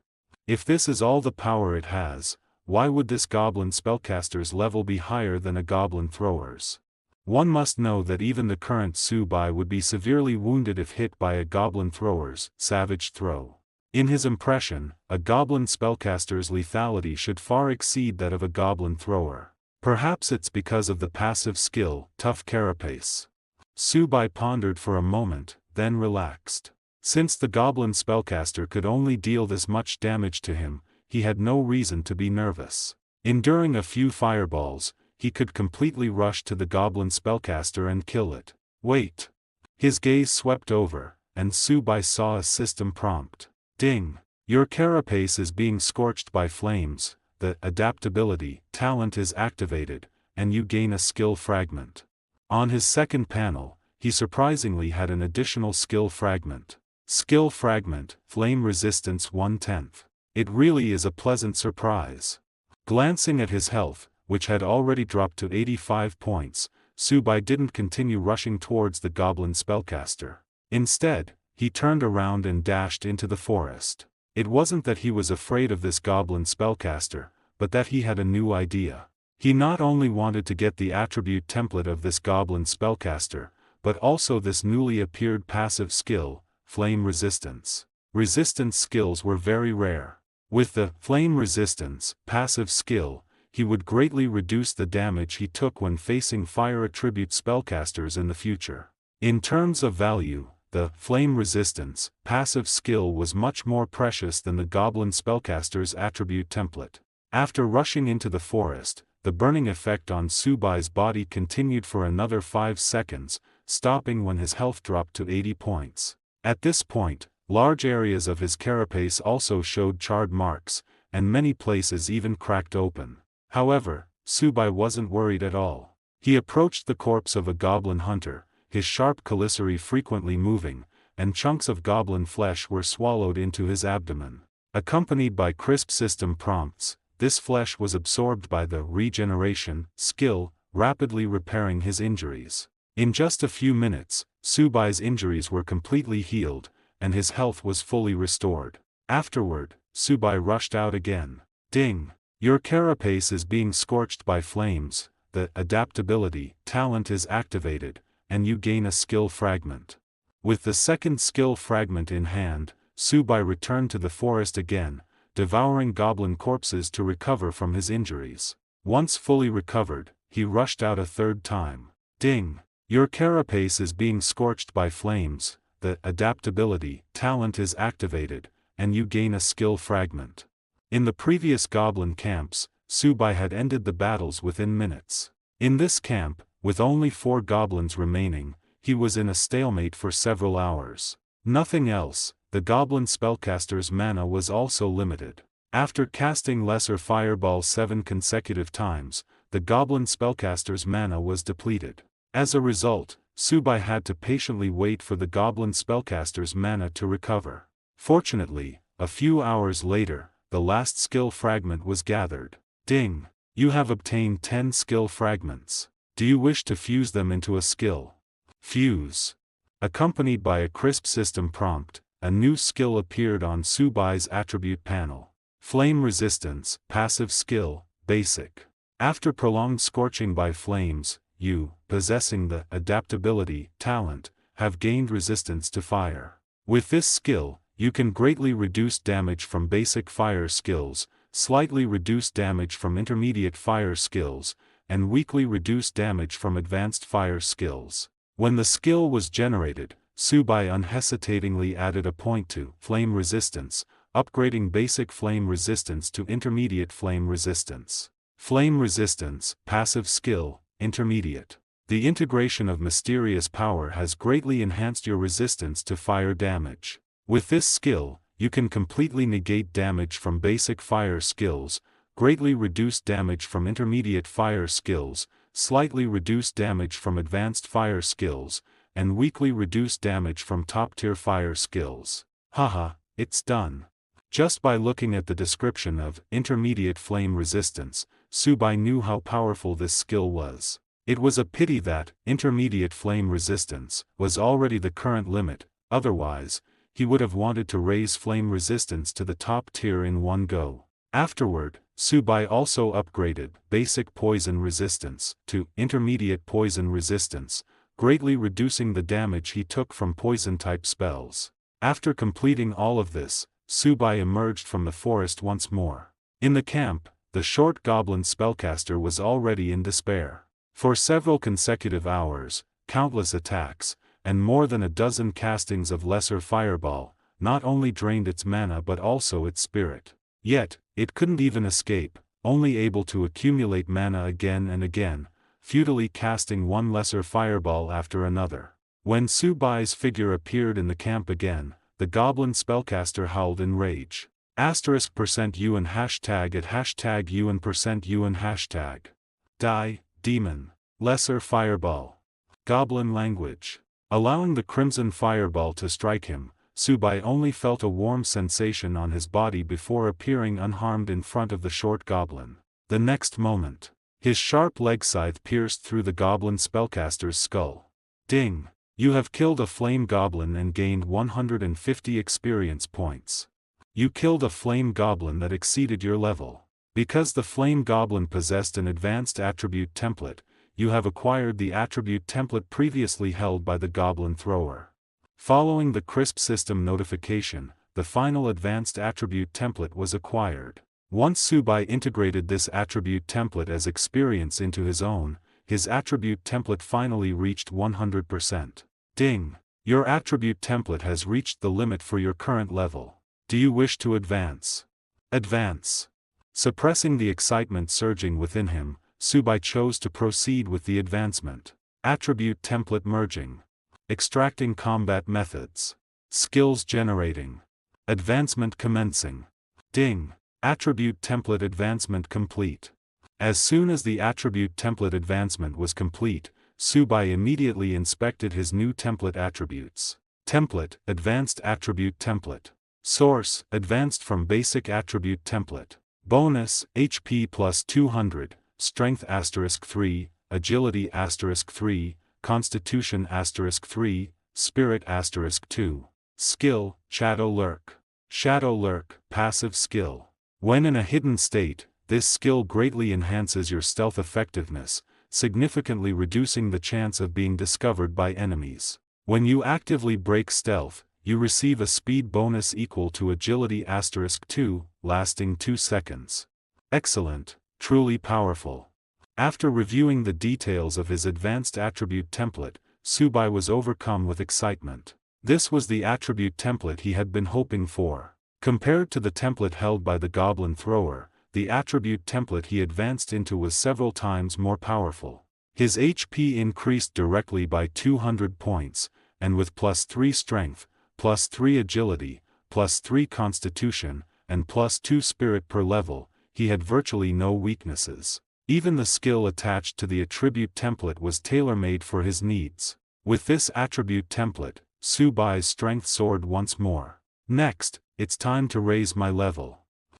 If this is all the power it has, why would this goblin spellcaster's level be higher than a goblin thrower's? One must know that even the current Subai would be severely wounded if hit by a goblin thrower's savage throw. In his impression, a goblin spellcaster's lethality should far exceed that of a goblin thrower. Perhaps it's because of the passive skill, tough carapace. Subai pondered for a moment, then relaxed. Since the goblin spellcaster could only deal this much damage to him, he had no reason to be nervous. Enduring a few fireballs, he could completely rush to the goblin spellcaster and kill it. Wait. His gaze swept over, and Subai saw a system prompt. Ding. Your carapace is being scorched by flames, the adaptability talent is activated, and you gain a skill fragment. On his second panel, he surprisingly had an additional skill fragment. Skill fragment, flame resistance 1/10. It really is a pleasant surprise. Glancing at his health, which had already dropped to 85 points, Subai didn't continue rushing towards the goblin spellcaster. Instead, he turned around and dashed into the forest. It wasn't that he was afraid of this goblin spellcaster, but that he had a new idea. He not only wanted to get the attribute template of this goblin spellcaster, but also this newly appeared passive skill, flame resistance. Resistance skills were very rare. With the flame resistance passive skill, he would greatly reduce the damage he took when facing fire attribute spellcasters in the future. In terms of value, the flame resistance passive skill was much more precious than the goblin spellcaster's attribute template. After rushing into the forest, the burning effect on Subai's body continued for another 5 seconds, stopping when his health dropped to 80 points. At this point, large areas of his carapace also showed charred marks, and many places even cracked open. However, Subai wasn't worried at all. He approached the corpse of a goblin hunter, his sharp commissary frequently moving, and chunks of goblin flesh were swallowed into his abdomen. Accompanied by crisp system prompts, this flesh was absorbed by the regeneration skill, rapidly repairing his injuries. In just a few minutes, Subai's injuries were completely healed, and his health was fully restored. Afterward, Subai rushed out again. Ding! Your carapace is being scorched by flames, the adaptability talent is activated, and you gain a skill fragment. With the second skill fragment in hand, Subai returned to the forest again, devouring goblin corpses to recover from his injuries. Once fully recovered, he rushed out a third time. Ding! Your carapace is being scorched by flames, the adaptability talent is activated, and you gain a skill fragment. In the previous goblin camps, Subai had ended the battles within minutes. In this camp, with only 4 goblins remaining, he was in a stalemate for several hours. Nothing else, the goblin spellcaster's mana was also limited. After casting lesser fireball 7 consecutive times, the goblin spellcaster's mana was depleted. As a result, Subai had to patiently wait for the goblin spellcaster's mana to recover. Fortunately, a few hours later, the last skill fragment was gathered. Ding! You have obtained 10 skill fragments. Do you wish to fuse them into a skill? Fuse. Accompanied by a crisp system prompt, a new skill appeared on Subai's attribute panel. Flame resistance, passive skill, basic. After prolonged scorching by flames, you, possessing the adaptability talent, have gained resistance to fire. With this skill, you can greatly reduce damage from basic fire skills, slightly reduce damage from intermediate fire skills, and weakly reduce damage from advanced fire skills. When the skill was generated, Subai unhesitatingly added a point to flame resistance, upgrading basic flame resistance to intermediate flame resistance. Flame resistance, passive skill, intermediate. The integration of mysterious power has greatly enhanced your resistance to fire damage. With this skill, you can completely negate damage from basic fire skills, greatly reduce damage from intermediate fire skills, slightly reduce damage from advanced fire skills, and weakly reduce damage from top-tier fire skills. Haha, it's done. Just by looking at the description of intermediate flame resistance, Subai knew how powerful this skill was. It was a pity that intermediate flame resistance was already the current limit, otherwise, he would have wanted to raise flame resistance to the top tier in one go. Afterward, Subai also upgraded basic poison resistance to intermediate poison resistance, greatly reducing the damage he took from poison-type spells. After completing all of this, Subai emerged from the forest once more. In the camp, the short goblin spellcaster was already in despair. For several consecutive hours, countless attacks, and more than a dozen castings of lesser fireball, not only drained its mana but also its spirit. Yet, it couldn't even escape, only able to accumulate mana again and again, futilely casting one lesser fireball after another. When Subai's figure appeared in the camp again, the goblin spellcaster howled in rage. *%UN hashtag at hashtag UN%UN hashtag. Die, demon. Lesser fireball. Goblin language. Allowing the crimson fireball to strike him, Subai only felt a warm sensation on his body before appearing unharmed in front of the short goblin. The next moment, his sharp leg scythe pierced through the goblin spellcaster's skull. Ding! You have killed a flame goblin and gained 150 experience points. You killed a flame goblin that exceeded your level. Because the flame goblin possessed an advanced attribute template, you have acquired the attribute template previously held by the goblin thrower. Following the crisp system notification, the final advanced attribute template was acquired. Once Subai integrated this attribute template as experience into his own, his attribute template finally reached 100%. Ding! Your attribute template has reached the limit for your current level. Do you wish to advance? Advance. Suppressing the excitement surging within him, Subai chose to proceed with the advancement. Attribute template merging. Extracting combat methods. Skills generating. Advancement commencing. Ding! Attribute template advancement complete. As soon as the attribute template advancement was complete, Subai immediately inspected his new template attributes. Template, Advanced Attribute Template. Source, advanced from Basic Attribute Template. Bonus, HP plus 200, Strength *3, Agility *3, Constitution *3, Spirit *2. Skill, Shadow Lurk. Shadow Lurk, passive skill. When in a hidden state, this skill greatly enhances your stealth effectiveness, significantly reducing the chance of being discovered by enemies. When you actively break stealth, you receive a speed bonus equal to Agility *2, lasting 2 seconds. Excellent, truly powerful. After reviewing the details of his advanced attribute template, Subai was overcome with excitement. This was the attribute template he had been hoping for. Compared to the template held by the goblin thrower, the attribute template he advanced into was several times more powerful. His HP increased directly by 200 points, and with +3 strength, +3 agility, +3 constitution, and +2 spirit per level, he had virtually no weaknesses. Even the skill attached to the attribute template was tailor-made for his needs. With this attribute template, Subai's strength soared once more. Next, it's time to raise my level.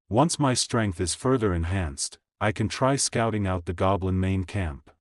Once my strength is further enhanced, I can try scouting out the goblin main camp.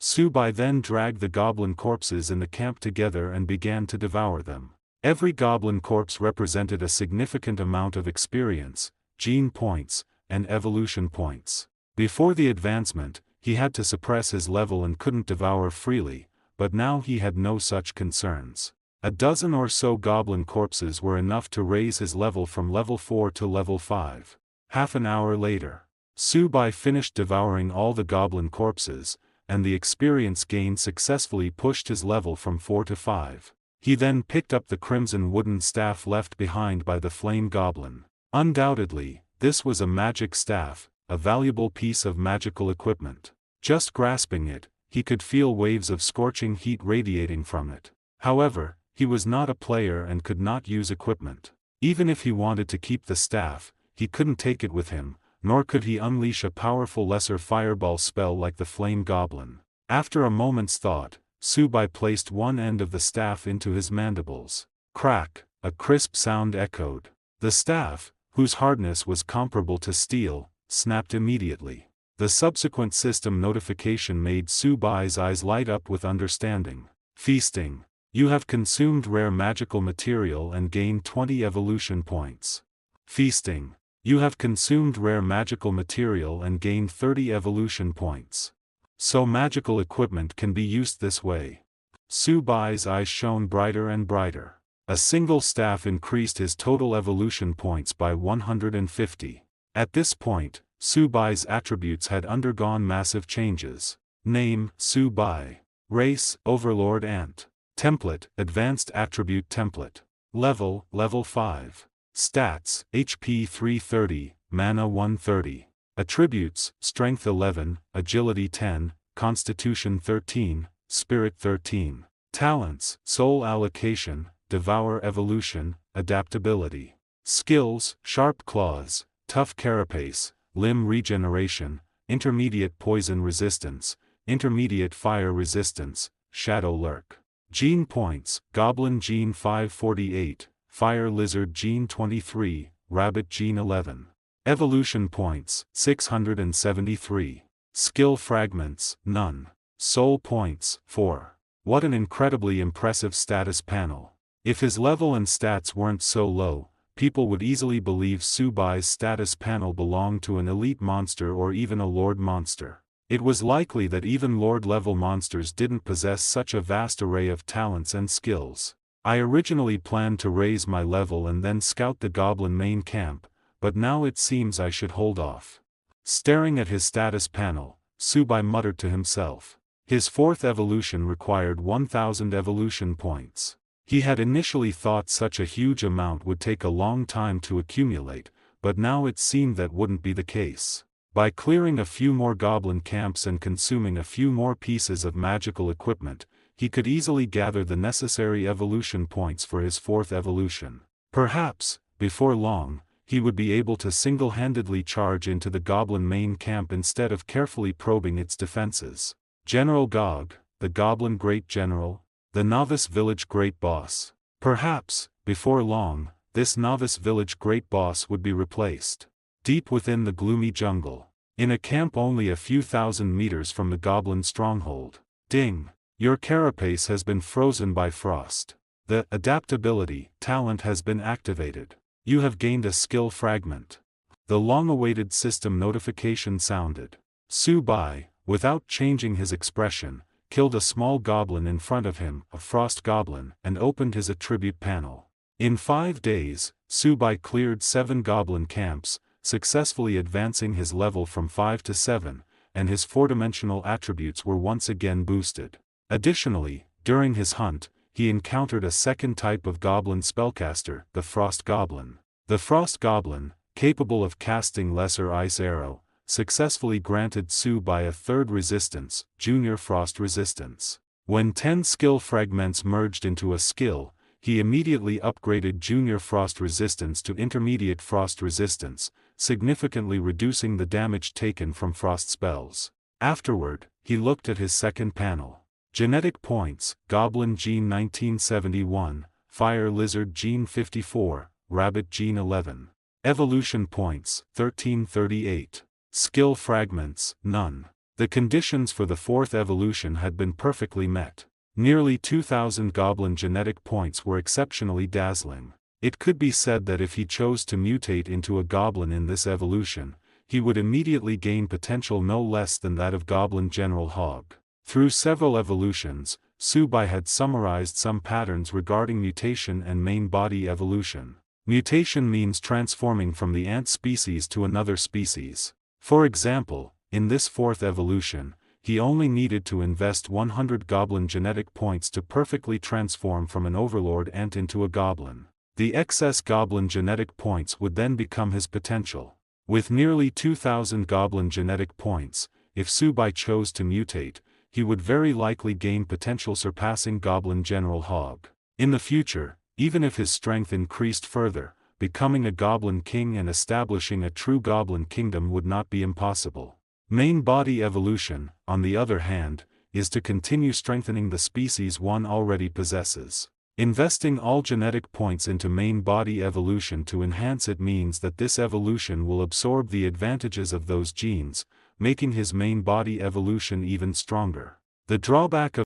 Subai then dragged the goblin corpses in the camp together and began to devour them. Every goblin corpse represented a significant amount of experience, gene points, and evolution points. Before the advancement, he had to suppress his level and couldn't devour freely, but now he had no such concerns. A dozen or so goblin corpses were enough to raise his level from level 4 to level 5. Half an hour later, Subai finished devouring all the goblin corpses, and the experience gain successfully pushed his level from 4 to 5. He then picked up the crimson wooden staff left behind by the flame goblin. Undoubtedly, this was a magic staff, a valuable piece of magical equipment. Just grasping it, he could feel waves of scorching heat radiating from it. However, he was not a player and could not use equipment. Even if he wanted to keep the staff, he couldn't take it with him, nor could he unleash a powerful lesser fireball spell like the Flame Goblin. After a moment's thought, Su Bai placed one end of the staff into his mandibles. Crack, a crisp sound echoed. The staff, whose hardness was comparable to steel, snapped immediately. The subsequent system notification made Su Bai's eyes light up with understanding. Feasting. You have consumed rare magical material and gained 20 evolution points. Feasting. You have consumed rare magical material and gained 30 evolution points. So magical equipment can be used this way. Su Bai's eyes shone brighter and brighter. A single staff increased his total evolution points by 150. At this point, Su Bai's attributes had undergone massive changes. Name, Su Bai. Race, Overlord Ant. Template, Advanced Attribute Template. Level, Level 5. Stats, HP 330, Mana 130. Attributes, Strength 11, Agility 10, Constitution 13, Spirit 13. Talents, Soul Allocation, Devour Evolution, Adaptability. Skills, Sharp Claws, Tough Carapace, Limb Regeneration, Intermediate Poison Resistance, Intermediate Fire Resistance, Shadow Lurk. Gene Points, Goblin Gene 548, Fire Lizard Gene 23, Rabbit Gene 11. Evolution Points, 673. Skill Fragments, none. Soul Points, 4. What an incredibly impressive status panel. If his level and stats weren't so low, people would easily believe Su Bai's status panel belonged to an elite monster or even a lord monster. It was likely that even lord-level monsters didn't possess such a vast array of talents and skills. I originally planned to raise my level and then scout the goblin main camp, but now it seems I should hold off. Staring at his status panel, Su Bai muttered to himself. His fourth evolution required 1,000 evolution points. He had initially thought such a huge amount would take a long time to accumulate, but now it seemed that wouldn't be the case. By clearing a few more goblin camps and consuming a few more pieces of magical equipment, he could easily gather the necessary evolution points for his fourth evolution. Perhaps, before long, he would be able to single-handedly charge into the goblin main camp instead of carefully probing its defenses. General Gog, the Goblin Great General, the Novice Village Great Boss. Perhaps, before long, this Novice Village Great Boss would be replaced. Deep within the gloomy jungle, in a camp only a few thousand meters from the goblin stronghold. Ding! Your carapace has been frozen by frost. The adaptability talent has been activated. You have gained a skill fragment. The long-awaited system notification sounded. Su Bai, without changing his expression, killed a small goblin in front of him, a frost goblin, and opened his attribute panel. In 5 days, Su Bai cleared 7 goblin camps, successfully advancing his level from 5 to 7, and his 4-dimensional attributes were once again boosted. Additionally, during his hunt, he encountered a second type of goblin spellcaster, the Frost Goblin. The Frost Goblin, capable of casting Lesser Ice Arrow, successfully granted Su Bai a third resistance, Junior Frost Resistance. When 10 skill fragments merged into a skill, he immediately upgraded Junior Frost Resistance to Intermediate Frost Resistance, significantly reducing the damage taken from frost spells. Afterward, he looked at his second panel. Genetic points, Goblin Gene 1971, Fire Lizard Gene 54, Rabbit Gene 11. Evolution points, 1338. Skill fragments, none. The conditions for the fourth evolution had been perfectly met. Nearly 2,000 goblin genetic points were exceptionally dazzling. It could be said that if he chose to mutate into a goblin in this evolution, he would immediately gain potential no less than that of Goblin General Hog. Through several evolutions, Su Bai had summarized some patterns regarding mutation and main body evolution. Mutation means transforming from the ant species to another species. For example, in this fourth evolution, he only needed to invest 100 goblin genetic points to perfectly transform from an overlord ant into a goblin. The excess goblin genetic points would then become his potential. With nearly 2,000 goblin genetic points, if Su Bai chose to mutate, he would very likely gain potential surpassing Goblin General Hog. In the future, even if his strength increased further, becoming a goblin king and establishing a true goblin kingdom would not be impossible. Main body evolution, on the other hand, is to continue strengthening the species one already possesses. Investing all genetic points into main body evolution to enhance it means that this evolution will absorb the advantages of those genes, making his main body evolution even stronger. The drawback of